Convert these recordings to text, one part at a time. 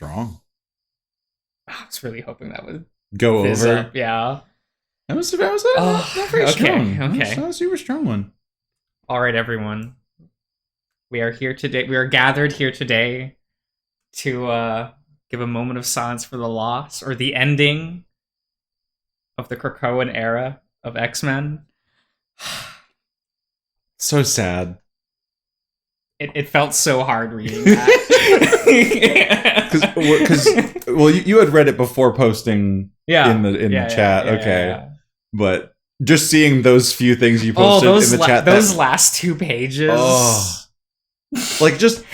Strong. I was really hoping that would Go fizz over. up. Yeah. That was not very strong. Okay. That was a super strong one. All right, everyone. We are here today. We are gathered here today to give a moment of silence for the loss or the ending of the Krakoan era of X-Men. So sad. It felt so hard reading that. Because you had read it before posting in the chat. Yeah. But just seeing those few things you posted in the chat. Those last 2 pages. Like, just,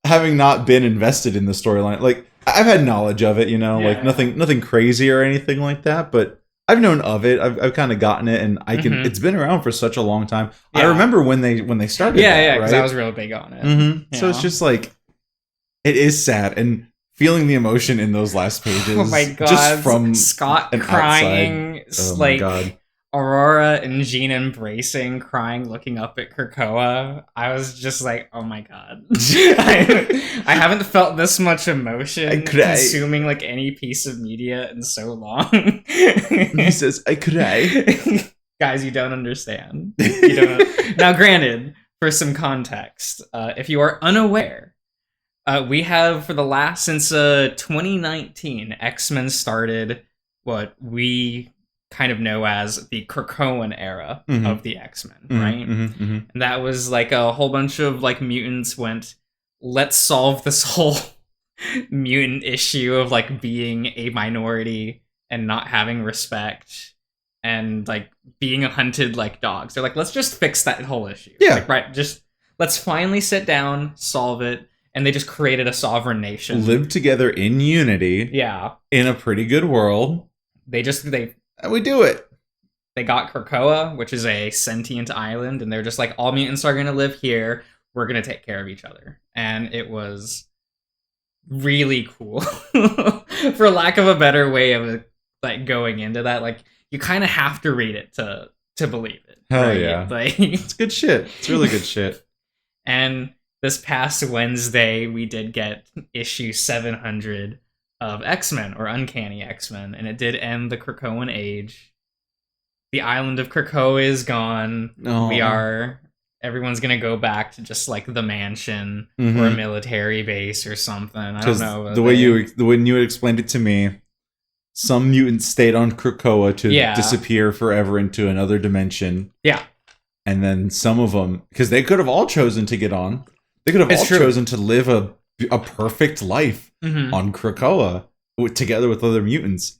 having not been invested in the storyline. Like, I've had knowledge of it, like nothing crazy or anything like that. But I've known of it. I've kind of gotten it, and I can. It's been around for such a long time. Yeah. I remember when they started. Yeah, because I was real big on it. Mm-hmm. So it's just like, it is sad, and feeling the emotion in those last pages. Oh my god! Just from Scott crying, like Aurora and Jean embracing, crying, looking up at Krakoa. I was just like, oh my god. I haven't felt this much emotion consuming like any piece of media in so long. He says, I cry. Guys, you don't understand. Now, granted, for some context, if you are unaware, we have since 2019, X-Men started what we kind of know as the Krakoan era of the X-Men, right? And that was like a whole bunch of like mutants went, let's solve this whole mutant issue of like being a minority and not having respect and like being hunted like dogs. They're like, let's just fix that whole issue. Yeah. Like, right, just let's finally sit down, solve it. And they just created a sovereign nation. Live together in unity. Yeah. In a pretty good world. And we do it. They got Krakoa, which is a sentient island, and they're just like, all mutants are going to live here. We're going to take care of each other. And it was really cool. For lack of a better way of like going into that, like you kind of have to read it to believe it. Hell right? yeah. Like, it's good shit. It's really good shit. And this past Wednesday, we did get issue 700 of X-Men, or Uncanny X-Men, and it did end the Krakoan age. The island of Krakoa is gone. Oh. Everyone's gonna go back to just like the mansion or a military base or something. I don't know. The way you had explained it to me, some mutants stayed on Krakoa to disappear forever into another dimension. Yeah. And then some of them, because they could have all chosen to get on. They could have chosen to live a perfect life on Krakoa together with other mutants.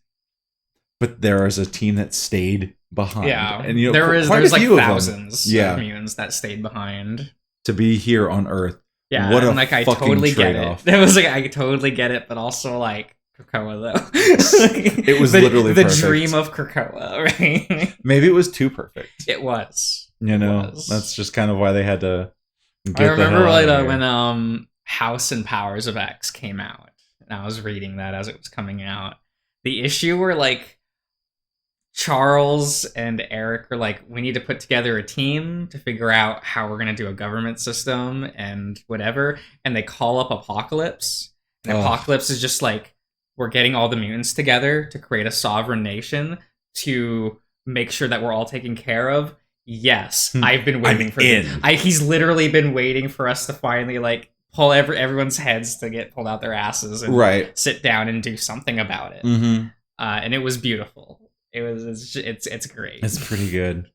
But there is a team that stayed behind. Yeah, and there's like thousands of mutants that stayed behind to be here on Earth. Yeah, what a like I totally trade-off. get it. It was like I totally get it, but also like Krakoa though. It was literally the perfect. Dream of Krakoa, right? Maybe it was too perfect. It was. That's just kind of why they had to. I remember when House and Powers of X came out, and I was reading that as it was coming out. The issue where like Charles and Eric are like, we need to put together a team to figure out how we're gonna do a government system and whatever, and they call up Apocalypse. And Apocalypse is just like, we're getting all the mutants together to create a sovereign nation to make sure that we're all taken care of. Yes, I've been waiting for this. He's literally been waiting for us to finally like pull everyone's heads to get pulled out their asses and sit down and do something about it. And it was beautiful. It's great. It's pretty good.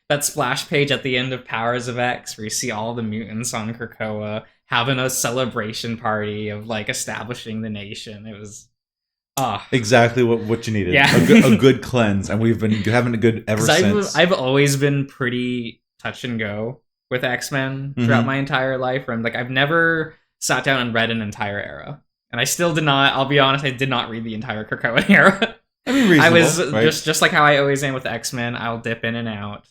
That splash page at the end of Powers of X where you see all the mutants on Krakoa having a celebration party of like establishing the nation. It was exactly what you needed. Yeah. a good cleanse, and we've been having a good ever since. I've always been pretty touch and go with X-Men throughout my entire life. Where I'm like, I've never sat down and read an entire era, and I still did not. I'll be honest, I did not read the entire Krakoan era. I mean, I was right? just like how I always am with X-Men. I'll dip in and out.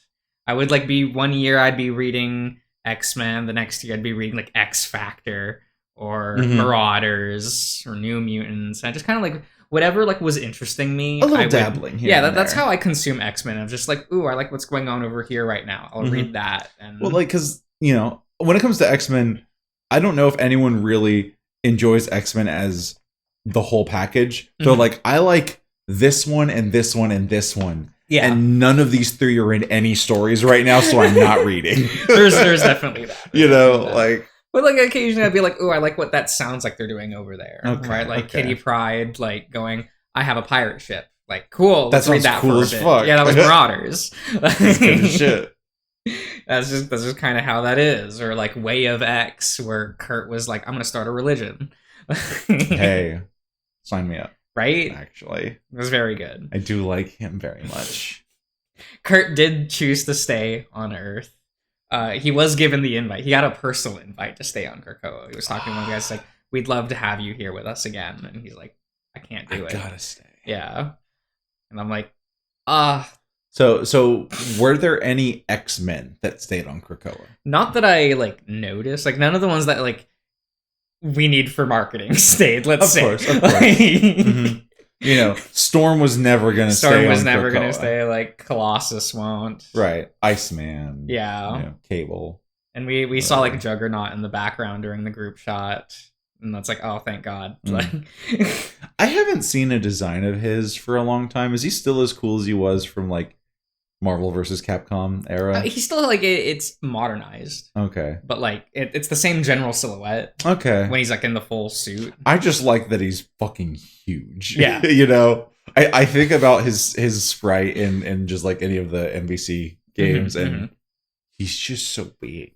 I would like be one year I'd be reading X-Men, the next year I'd be reading like X Factor or Marauders or New Mutants. I just kind of like whatever like was interesting me. A little dabbling here. Yeah, that's how I consume X-Men. I'm just like, ooh, I like what's going on over here right now. I'll read that. And well, like, because when it comes to X-Men, I don't know if anyone really enjoys X-Men as the whole package. So like I like this one and this one and this one. Yeah. And none of these three are in any stories right now, so I'm not reading. there's definitely that. You know, like but like occasionally I'd be like, oh, I like what that sounds like they're doing over there. Okay, right? Like Kitty Pryde, like going, I have a pirate ship. Like, cool. Let's read that cool for a bit. Fuck. Yeah, that was Marauders. That's good as shit. That's just kind of how that is. Or like Way of X, where Kurt was like, I'm gonna start a religion. Hey, sign me up. Right? Actually. It was very good. I do like him very much. Kurt did choose to stay on Earth. He was given the invite. He got a personal invite to stay on Krakoa. He was talking to one of the guys like, we'd love to have you here with us again. And he's like, I can't do it. I gotta stay. Yeah. And I'm like, So were there any X-Men that stayed on Krakoa? Not that I like noticed. Like none of the ones that like we need for marketing stayed. Let's say, of course. You know, Storm was never gonna stay. Storm was never gonna stay. Like Colossus won't. Right, Iceman. Yeah, you know, Cable. And we saw like Juggernaut in the background during the group shot. And that's like, oh, thank God. Like, I haven't seen a design of his for a long time. Is he still as cool as he was from like Marvel vs. Capcom era? He's still like it's modernized. Okay, but like it's the same general silhouette. Okay, when he's like in the full suit. I just like that he's fucking huge. Yeah, you know, I think about his sprite in just like any of the NBC games, and he's just so big.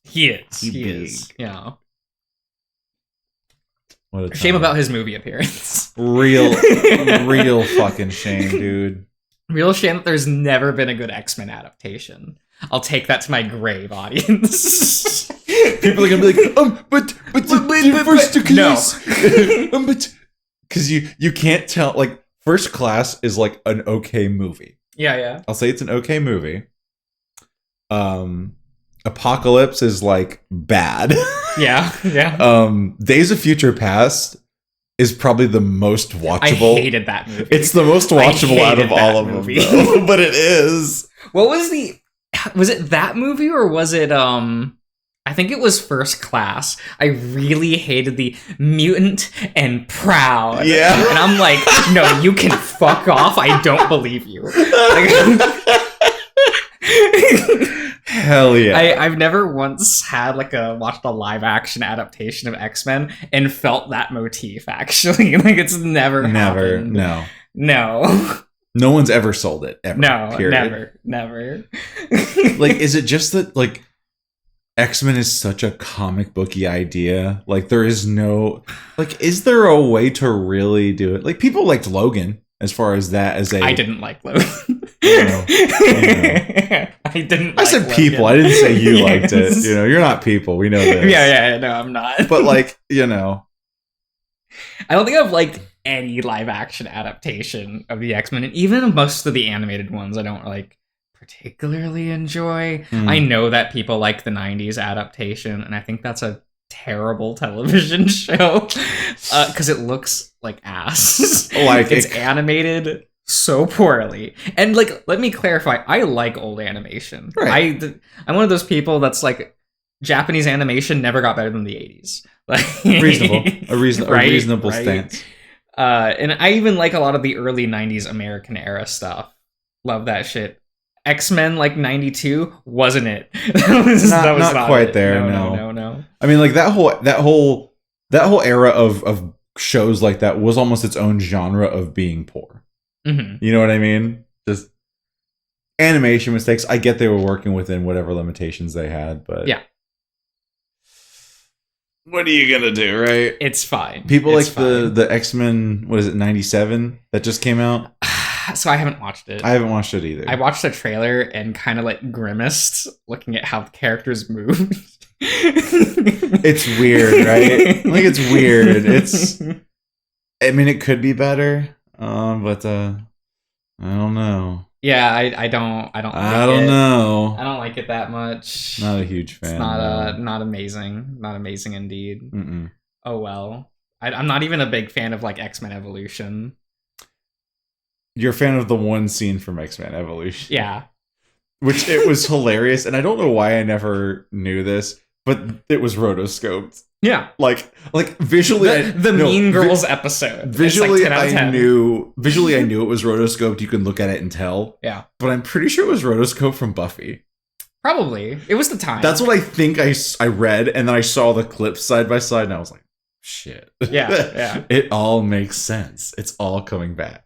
He is. Yeah. What a shame about his movie appearance. Real fucking shame, dude. Real shame that there's never been a good X-Men adaptation. I'll take that to my grave, audience. People are gonna be like, but first class. No. But because you can't tell. Like, First Class is like an okay movie. Yeah. I'll say it's an okay movie. Apocalypse is like bad. Yeah. Days of Future Past is probably the most watchable. I hated that movie. It's the most watchable out of all of them, though. But it is. What was it that movie or was it I think it was First Class. I really hated the mutant and proud. Yeah. And I'm like, no, you can fuck off. I don't believe you. Hell yeah. I've never once had watched a live action adaptation of X-Men and felt that motif actually. Like it's never happened. No. No one's ever sold it ever. No, period. never. Like, is it just that like X-Men is such a comic booky idea? Like there is no is there a way to really do it? Like people liked Logan as far as that as a I didn't like Logan. I didn't. I said Logan. People. I didn't say you liked it. You know, you're not people. We know this. Yeah. No, I'm not. But you know, I don't think I've liked any live action adaptation of the X-Men, and even most of the animated ones, I don't particularly enjoy. I know that people like the '90s adaptation, and I think that's a terrible television show because it looks like ass. It's animated so poorly. And let me clarify, I like old animation. Right. I'm one of those people that's like Japanese animation never got better than the 80s. A reasonable stance. And I even like a lot of the early 90s American era stuff. Love that shit. X-Men 92 wasn't it. That was not quite there. No. I mean that whole era of shows like that was almost its own genre of being poor. Mm-hmm. You know what I mean? Just animation mistakes. I get they were working within whatever limitations they had, but yeah. What are you gonna do, right? It's fine. People the X-Men, what is it, 97 that just came out? So I haven't watched it. I haven't watched it either. I watched the trailer and kind of grimaced looking at how the characters moved. It's weird, right? It's weird. I mean, it could be better. But I don't know. Yeah, I don't know. I don't like it that much. Not a huge fan. It's not amazing. Not amazing indeed. Mm-mm. Oh well. I'm not even a big fan of X-Men Evolution. You're a fan of the one scene from X-Men Evolution. Yeah. Which it was hilarious, and I don't know why I never knew this, but it was rotoscoped. Yeah. Like visually, the Mean Girls episode. Visually, like I knew it was rotoscoped. You can look at it and tell. Yeah. But I'm pretty sure it was rotoscoped from Buffy. Probably. It was the time. That's what I think I read, and then I saw the clips side by side, and I was like, shit. Yeah. It all makes sense. It's all coming back.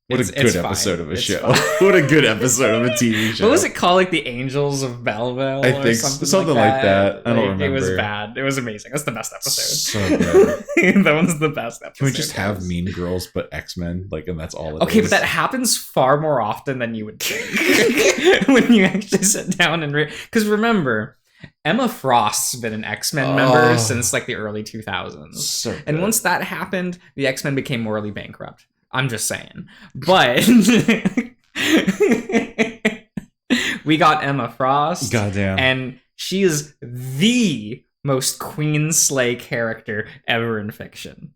What a good episode of a show. What a good episode of a TV show. What was it called? Like the Angels of Belleville? I think something like that. I don't remember. It was bad. It was amazing. That's the best episode. So good. That one's the best episode. Can we just have Mean Girls but X-Men? Like, and that's all it is. Okay, but that happens far more often than you would think. When you actually sit down and because remember, Emma Frost's been an X-Men member since like the early 2000s. So good. And once that happened, the X-Men became morally bankrupt. I'm just saying. But we got Emma Frost. Goddamn. And she is the most Queen Slay character ever in fiction.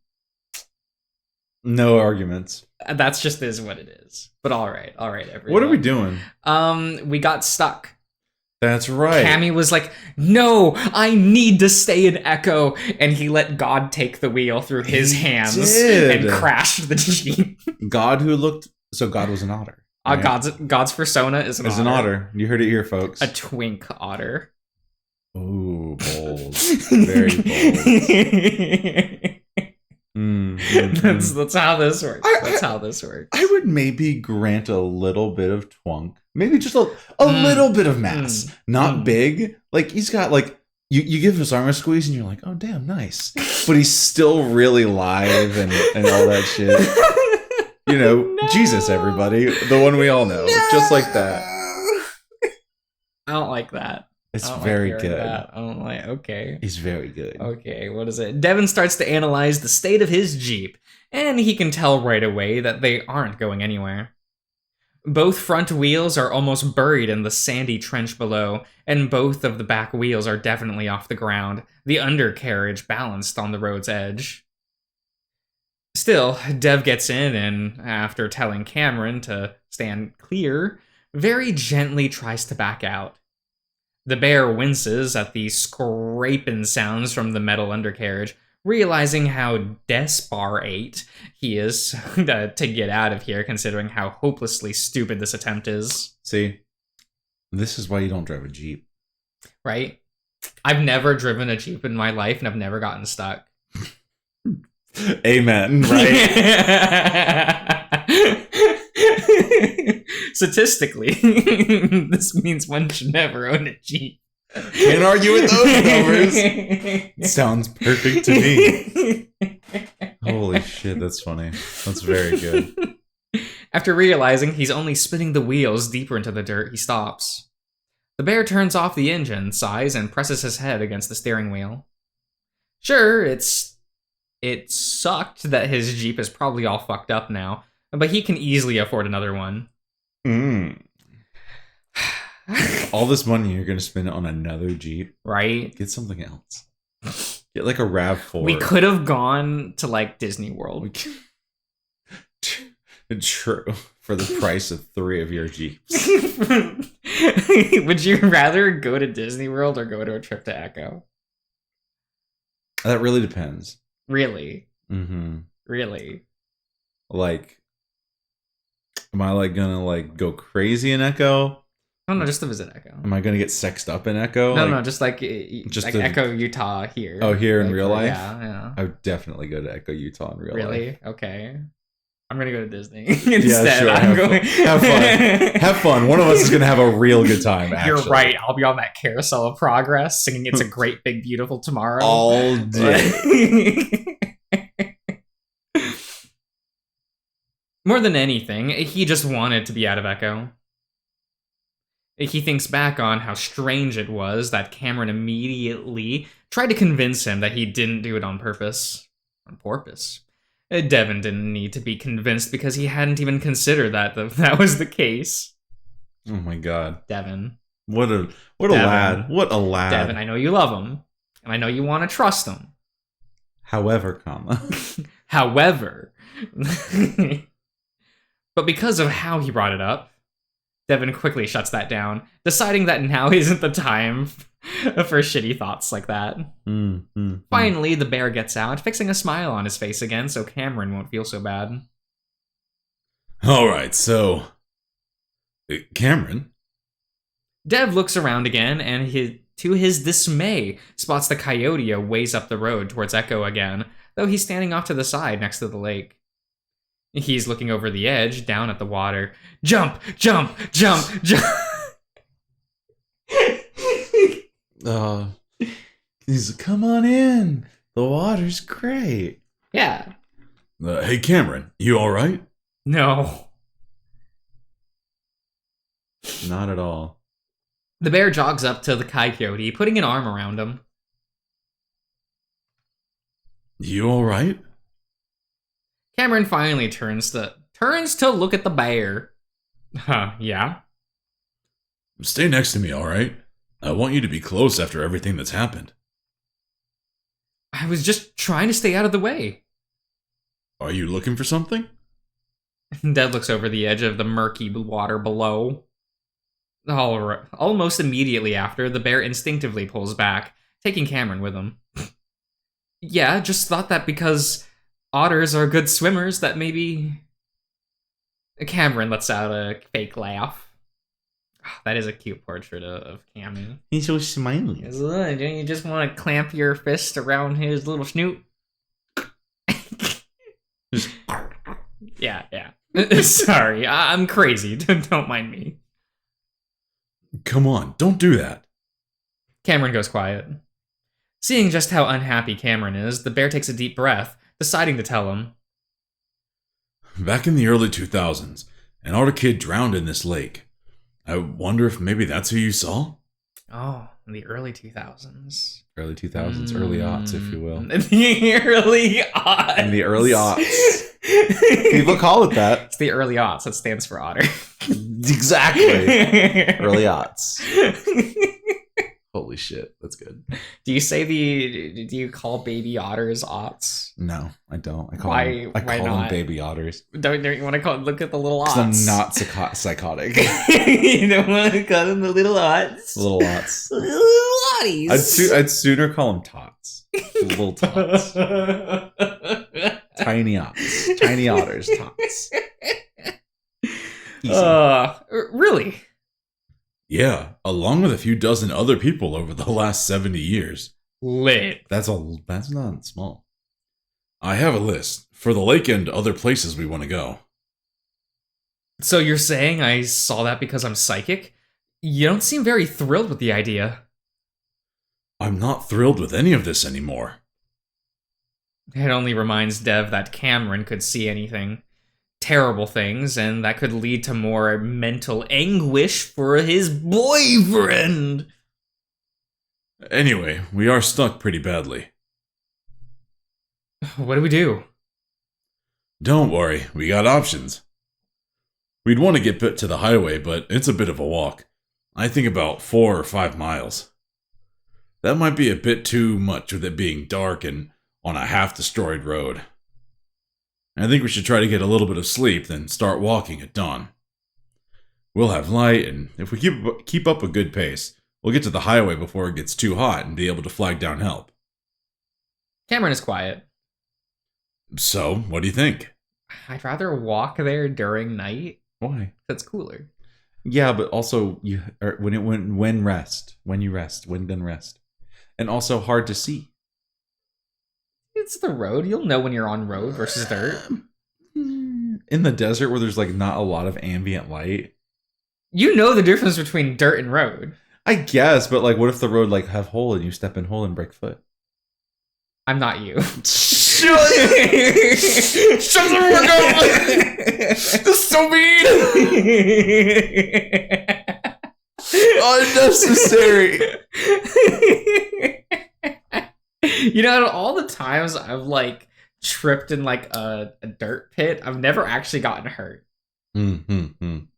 No arguments. That's just is what it is. But all right, everyone. What are we doing? We got stuck. That's right. Cammy was like, no, I need to stay in Echo. And he let God take the wheel through his hands and crashed the Jeep. God was an otter. Right? God's persona is an otter. You heard it here, folks. A twink otter. Ooh, bold. Very bold. That's how this works. That's how this works. I would maybe grant a little bit of twunk. Maybe just a little bit of mass. Not big. Like, he's got, like, you give his arm a squeeze and you're like, oh, damn, nice. But he's still really live and all that shit. You know, no. Jesus, everybody. The one we all know. No. Just like that. I don't like that. It's very good. I don't like. Okay. He's very good. Okay, what is it? Devin starts to analyze the state of his Jeep, and he can tell right away that they aren't going anywhere. Both front wheels are almost buried in the sandy trench below, and both of the back wheels are definitely off the ground, the undercarriage balanced on the road's edge. Still, Dev gets in and, after telling Cameron to stand clear, very gently tries to back out. The bear winces at the scraping sounds from the metal undercarriage, realizing how desperate he is to get out of here, considering how hopelessly stupid this attempt is. See, this is why you don't drive a Jeep. Right? I've never driven a Jeep in my life, and I've never gotten stuck. Amen, right? Statistically, this means one should never own a Jeep. Can't argue with those numbers. Sounds perfect to me. Holy shit, that's funny. That's very good. After realizing he's only spinning the wheels deeper into the dirt, he stops. The bear turns off the engine, sighs, and presses his head against the steering wheel. Sure, it sucked that his Jeep is probably all fucked up now, but he can easily afford another one. All this money you're going to spend on another Jeep. Right? Get something else. Get like a RAV4. We could have gone to like Disney World. True. For the price of 3 of your Jeeps. Would you rather go to Disney World or go to a trip to Echo? That really depends. Really? Mm-hmm. Really? Like, am I like gonna like go crazy in Echo? No, just to visit Echo. Am I gonna get sexed up in Echo? No, just like Echo, Utah here. Oh, here in real life? Yeah. I would definitely go to Echo, Utah in real life. Really? Okay. I'm gonna go to Disney instead. Yeah, sure. Have fun. Have fun. One of us is gonna have a real good time. Actually. You're right. I'll be on that carousel of progress, singing "It's a Great Big Beautiful Tomorrow" all day. More than anything, he just wanted to be out of Echo. He thinks back on how strange it was that Cameron immediately tried to convince him that he didn't do it on purpose. On porpoise. Devin didn't need to be convinced because he hadn't even considered that was the case. Oh my god. Devin. What a lad. What a lad. Devin, I know you love him. And I know you want to trust him. However, But because of how he brought it up, Devin quickly shuts that down, deciding that now isn't the time for shitty thoughts like that. Finally, the bear gets out, fixing a smile on his face again so Cameron won't feel so bad. Alright, so... Cameron? Dev looks around again and to his dismay spots the coyote a ways up the road towards Echo again, though he's standing off to the side next to the lake. He's looking over the edge, down at the water. Jump! Jump! Jump! Jump! He's come on in. The water's great. Yeah. Hey, Cameron, you alright? No. Not at all. The bear jogs up to the coyote, putting an arm around him. You alright? Cameron finally turns to look at the bear. Yeah? Stay next to me, alright? I want you to be close after everything that's happened. I was just trying to stay out of the way. Are you looking for something? Dev looks over the edge of the murky water below. Almost immediately after, the bear instinctively pulls back, taking Cameron with him. Yeah, just thought that because otters are good swimmers that maybe... Cameron lets out a fake laugh. That is a cute portrait of Cammy. He's so smiley. Don't you just want to clamp your fist around his little snoot? Yeah. Sorry, I'm crazy. Don't mind me. Come on, don't do that. Cameron goes quiet. Seeing just how unhappy Cameron is, the bear takes a deep breath, deciding to tell him. Back in the early 2000s, an otter kid drowned in this lake. I wonder if maybe that's who you saw? Oh, in the early 2000s. Early 2000s, early aughts, if you will. In the early aughts. In the early aughts. People call it that. It's the early aughts. That stands for otter. Exactly. Early aughts. Holy shit, that's good. Do you call baby otters aughts? No, I don't. I call them baby otters. Don't you want to look at the little aughts? Because I'm not psychotic. You don't want to call them the little aughts? Little aughts. Little autties. I'd sooner call them tots. Little tots. Tiny aughts. Tiny otters, tots. Really? Yeah, along with a few dozen other people over the last 70 years. Lit. That's not small. I have a list for the lake and other places we want to go. So you're saying I saw that because I'm psychic? You don't seem very thrilled with the idea. I'm not thrilled with any of this anymore. It only reminds Dev that Cameron could see anything. Terrible things, and that could lead to more mental anguish for his boyfriend. Anyway, we are stuck pretty badly. What do we do? Don't worry, we got options. We'd want to get put to the highway, but it's a bit of a walk. I think about 4 or 5 miles. That might be a bit too much with it being dark and on a half-destroyed road. I think we should try to get a little bit of sleep, then start walking at dawn. We'll have light, and if we keep up a good pace, we'll get to the highway before it gets too hot and be able to flag down help. Cameron is quiet. So, what do you think? I'd rather walk there during night. Why? That's cooler. Yeah, but also when you rest, and also hard to see. It's the road. You'll know when you're on road versus dirt. In the desert where there's like not a lot of ambient light. You know the difference between dirt and road. I guess, but like what if the road like have hole and you step in hole and break foot? I'm not you. Shut the fuck up! This is so mean! Unnecessary! You know, all the times I've like tripped in like a dirt pit, I've never actually gotten hurt. Good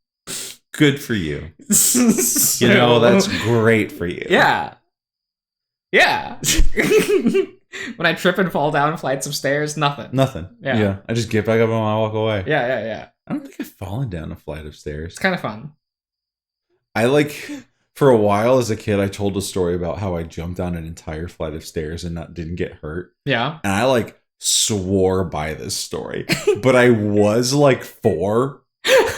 for you. So, you know, that's great for you. Yeah. When I trip and fall down flights of stairs, nothing. Yeah. I just get back up and I walk away. Yeah. I don't think I've fallen down a flight of stairs. It's kind of fun. I like For a while as a kid, I told a story about how I jumped down an entire flight of stairs and didn't get hurt. Yeah. And I like swore by this story. But I was like 4.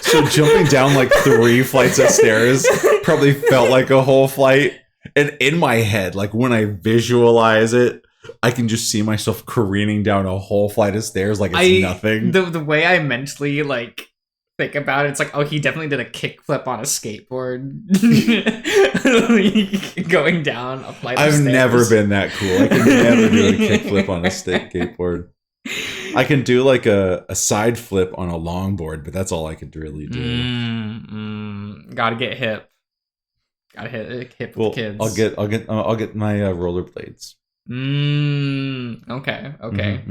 So jumping down like 3 flights of stairs probably felt like a whole flight. And in my head, like when I visualize it, I can just see myself careening down a whole flight of stairs like it's nothing. The way I mentally like think about it, it's like, oh, he definitely did a kickflip on a skateboard going down a flight of stairs. I've never been that cool. I can never do a kickflip on a skateboard. I can do like a side flip on a longboard, but that's all I could really do. Gotta get hip. Gotta hit hip with the kids. I'll get my rollerblades. Okay.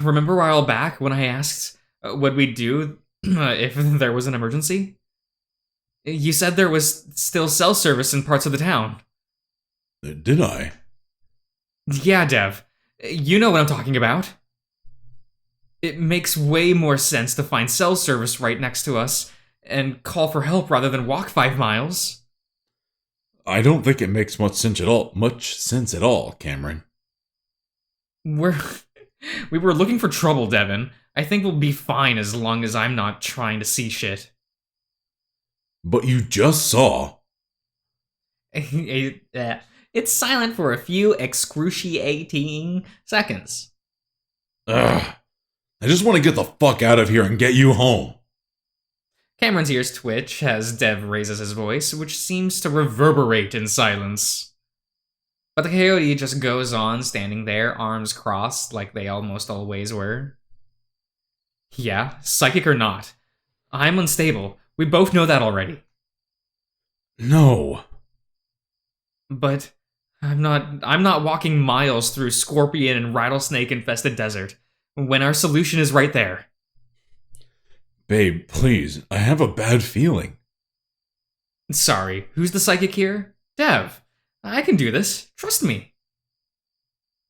Remember a while back when I asked what we'd do if there was an emergency? You said there was still cell service in parts of the town. Did I? Yeah, Dev. You know what I'm talking about. It makes way more sense to find cell service right next to us and call for help rather than walk 5 miles. I don't think it makes much sense at all, Cameron. We were looking for trouble, Devin. I think we'll be fine as long as I'm not trying to see shit. But you just saw. It's silent for a few excruciating seconds. Ugh. I just want to get the fuck out of here and get you home. Cameron's ears twitch as Dev raises his voice, which seems to reverberate in silence. But the coyote just goes on standing there, arms crossed like they almost always were. Yeah, psychic or not. I'm unstable. We both know that already. No. But I'm not walking miles through scorpion and rattlesnake infested desert when our solution is right there. Babe, please. I have a bad feeling. Sorry, who's the psychic here? Dev. I can do this. Trust me.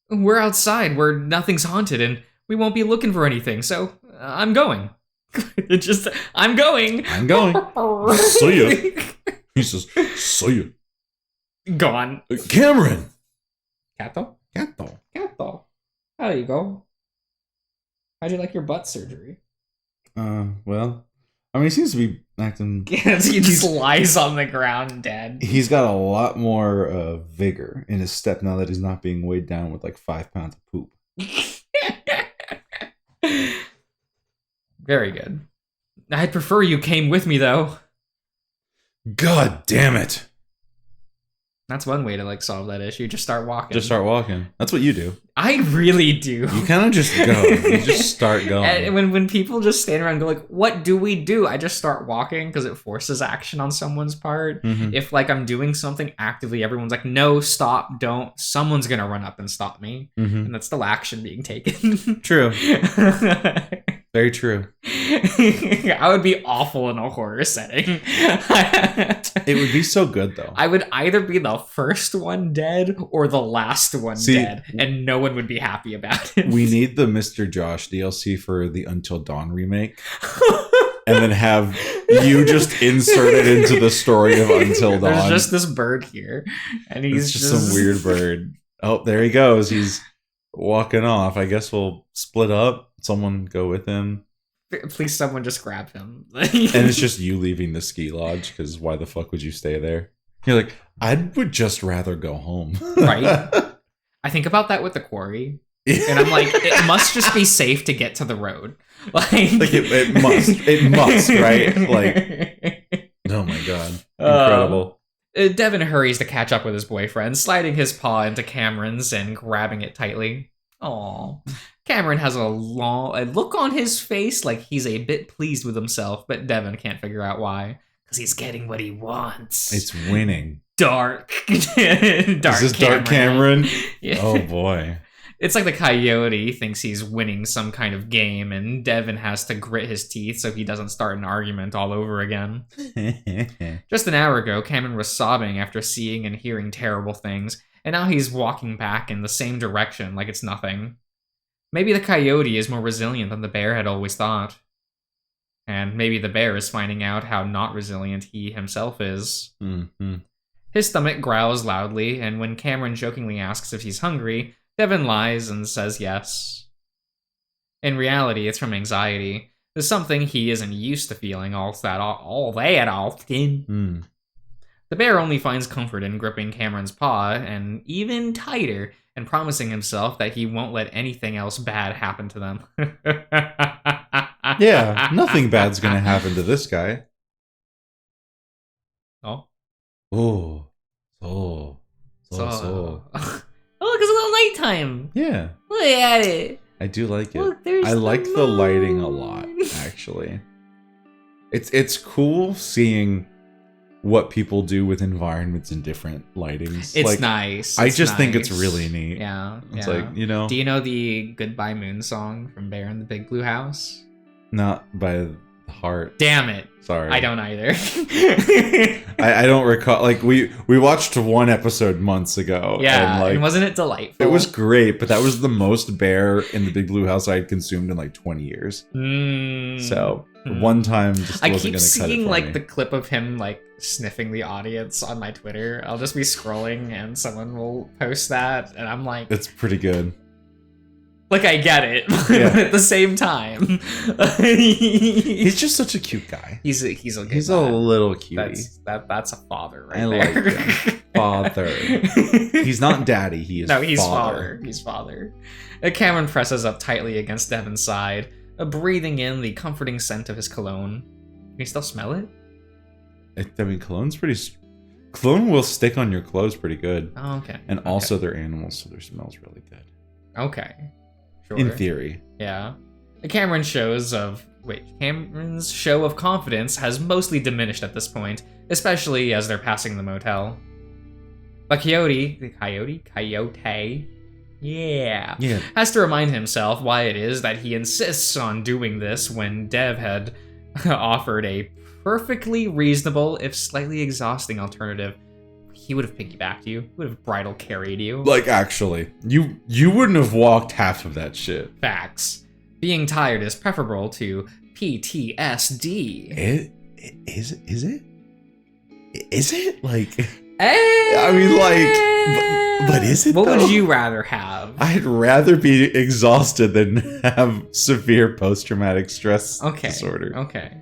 We're outside where nothing's haunted and we won't be looking for anything, so I'm going. I'm going. I'm going. See ya. He says, see ya. Gone. Cameron! Cato? There you go. How'd you like your butt surgery? Well, I mean, he seems to be acting... Yes, he just lies on the ground dead. He's got a lot more vigor in his step now that he's not being weighed down with like 5 pounds of poop. Very good. I'd prefer you came with me, though. God damn it. That's one way to like solve that issue. Just start walking. That's what you do. I really do. You kind of just go. You just start going. And when people just stand around and go like, what do we do? I just start walking because it forces action on someone's part. Mm-hmm. If like I'm doing something actively, everyone's like, no, stop, don't. Someone's going to run up and stop me. Mm-hmm. And that's still action being taken. True. Very true. I would be awful in a horror setting. It would be so good, though. I would either be the first one dead or the last one dead, and no one would be happy about it. We need the MrJosh DLC for the Until Dawn remake. And then have you just inserted into the story of Until Dawn. There's just this bird here. And he's just some weird bird. Oh, there he goes. He's walking off. I guess we'll split up. Someone go with him. Please, someone just grab him. And it's just you leaving the ski lodge, because why the fuck would you stay there? You're like, I would just rather go home. Right? I think about that with the quarry. And I'm like, it must just be safe to get to the road. Like it must, right? Like, oh my god. Incredible. Devin hurries to catch up with his boyfriend, sliding his paw into Cameron's and grabbing it tightly. Aww. Cameron has a look on his face like he's a bit pleased with himself, but Devin can't figure out why. Because he's getting what he wants. It's winning. Dark. Is this Dark Cameron? Yeah. Oh boy. It's like the coyote thinks he's winning some kind of game, and Devin has to grit his teeth so he doesn't start an argument all over again. Just an hour ago, Cameron was sobbing after seeing and hearing terrible things, and now he's walking back in the same direction like it's nothing. Maybe the coyote is more resilient than the bear had always thought. And maybe the bear is finding out how not resilient he himself is. Mm-hmm. His stomach growls loudly, and when Cameron jokingly asks if he's hungry, Devin lies and says yes. In reality, it's from anxiety. It's something he isn't used to feeling all that often. The bear only finds comfort in gripping Cameron's paw, and even tighter, and promising himself that he won't let anything else bad happen to them. Yeah, nothing bad's gonna happen to this guy. Oh. Oh, Oh, look, it's a little nighttime. Yeah. Look at it. I do like it. Look, there's I like the moon. lighting a lot, actually. It's cool seeing what people do with environments in different lightings. It's like, nice. I just think nice. it's really neat. Yeah. It's like, you know, Do you know the Goodbye Moon song from Bear in the Big Blue House? not by the heart. Damn it. Sorry. I don't either. I don't recall. Like, we watched one episode months ago. Yeah, and, like, and wasn't it delightful? it was great, but that was the most Bear in the Big Blue House I had consumed in like 20 years. So one time just I wasn't keep gonna cut it seeing for like me. the clip of him like sniffing the audience on my Twitter. I'll just be scrolling and someone will post that, and I'm like, It's pretty good. like I get it, Yeah. but at the same time, He's just such a cute guy. he's a good He's a lad. little cutie. That's a father right I there. like him. Father. He's not daddy. He is No, he's father. father. He's father. Cameron presses up tightly against Devin's side, breathing in the comforting scent of his cologne. Can you still smell it? I mean, cologne's pretty. Cologne will stick on your clothes pretty good, Oh, okay. and also they're animals, so their smell's really good. Okay. Sure. In theory. Yeah. Cameron's show of confidence has mostly diminished at this point, especially as they're passing the motel. But Coyote, Yeah. has to remind himself why it is that he insists on doing this when Dev had offered a perfectly reasonable, if slightly exhausting alternative. He would have piggybacked you, would have bridal carried you. Like, actually, you wouldn't have walked half of that shit. Facts. Being tired is preferable to PTSD. Is it? Is it? Like, I I mean, like, but is it? What though? would you rather have? I'd rather be exhausted than have severe post-traumatic stress disorder. Okay.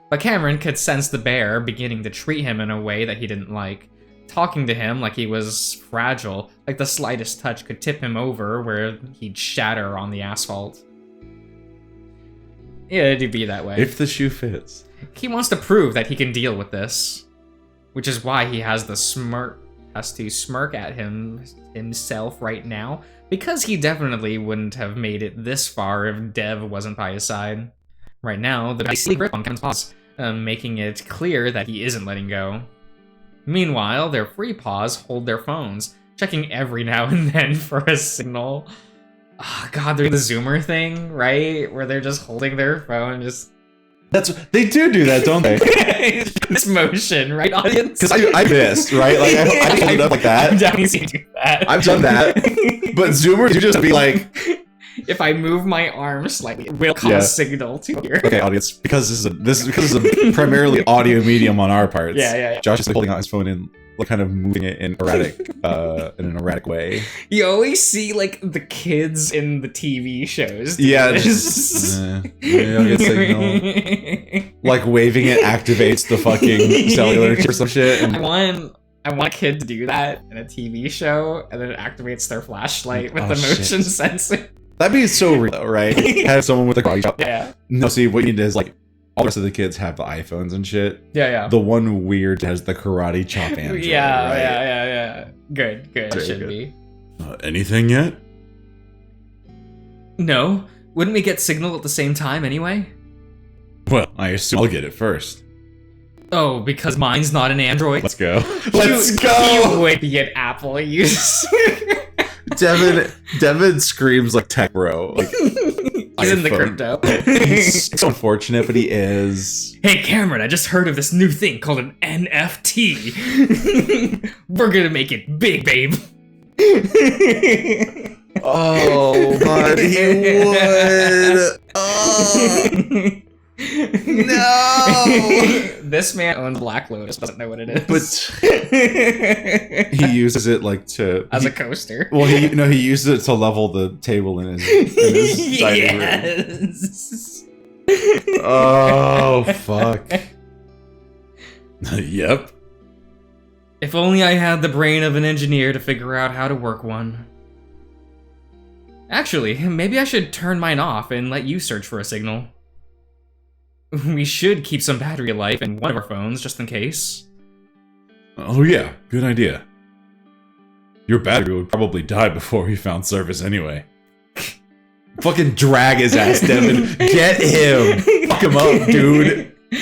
But Cameron could sense the bear beginning to treat him in a way that he didn't like. Talking to him like he was fragile, like the slightest touch could tip him over where he'd shatter on the asphalt. Yeah, it'd be that way. If the shoe fits. He wants to prove that he can deal with this, which is why he has to smirk at himself right now, because he definitely wouldn't have made it this far if Dev wasn't by his side. Right now, the icy grip on Kevin's paws, making it clear that he isn't letting go. Meanwhile, their free paws hold their phones, checking every now and then for a signal. Oh, God, they're the Zoomer thing, right? Where they're just holding their phone, just... They do that, don't they? This motion, right, audience? Because I missed, right? Like, I hold it up like that. I've definitely seen you do that. I've done that. But Zoomers, you just be like... If I move my arm slightly, it will cause a signal to hear. Okay, audience, because this is a primarily audio medium on our parts. Yeah. Josh is like holding out his phone and like kind of moving it in an erratic way. You always see like the kids in the TV shows. Yeah, just, I'll get signal. Like waving it activates the fucking cellular chip or some shit. And, I want a kid to do that in a TV show, and then it activates their flashlight with the motion shit. sensor. That'd be so real, though, right? Have someone with a karate chop. Yeah. No, see, what you need is like all the rest of the kids have the iPhones and shit. Yeah. The one weird has the karate chop Android. Yeah. Good. Very Should good. be. Anything yet? No. Wouldn't we get signal at the same time anyway? Well, I assume I'll get it first. Oh, because mine's not an Android? Let's go. Let's go. You would be an Apple user. Devin screams like tech bro. Like, He's in the crypto. It's so unfortunate, but he is. Hey Cameron, I just heard of this new thing called an NFT. We're gonna make it big, babe. Oh, but he would. Oh. No! This man owns Black Lotus, doesn't know what it is. But he uses it like to as a coaster. Well, he uses it to level the table in his dining room. Oh fuck. Yep. If only I had the brain of an engineer to figure out how to work one. Actually, maybe I should turn mine off and let you search for a signal. We should keep some battery life in one of our phones, just in case. Oh yeah, good idea. Your battery would probably die before he found service anyway. Fucking drag his ass, Devin. Get him. Fuck him up, dude. Do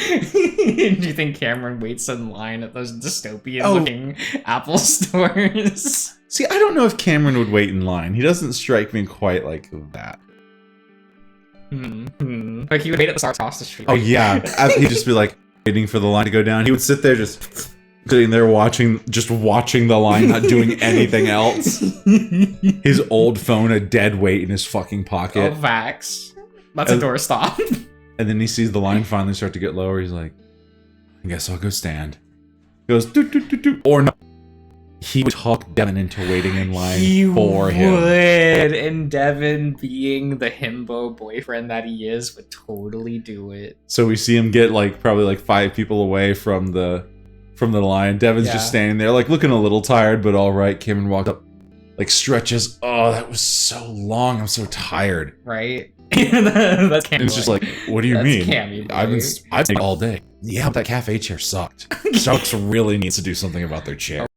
you think Cameron waits in line at those dystopian-looking Apple stores? See, I don't know if Cameron would wait in line. He doesn't strike me quite like that. Like he would wait at the start across the street. Oh yeah, he'd just be like waiting for the line to go down. He would sit there just sitting there watching the line, not doing anything else. His old phone a dead weight in his fucking pocket. Oh, facts. That's a doorstop. And then he sees the line finally start to get lower. He's like, I guess I'll go stand. He goes, doo, doo, doo, doo. Or no. He would talk Devin into waiting in line for him. He would, and Devin, being the himbo boyfriend that he is, would totally do it. So we see him get like probably like 5 people away from the line. Devin's just standing there, like looking a little tired, but all right. Cameron walked up, like stretches. Oh, that was so long. I'm so tired. Right? That's Cammy. It's just like, what do you mean? Cammy, I've been all day. Yeah, but that cafe chair sucked. Starbucks really needs to do something about their chair.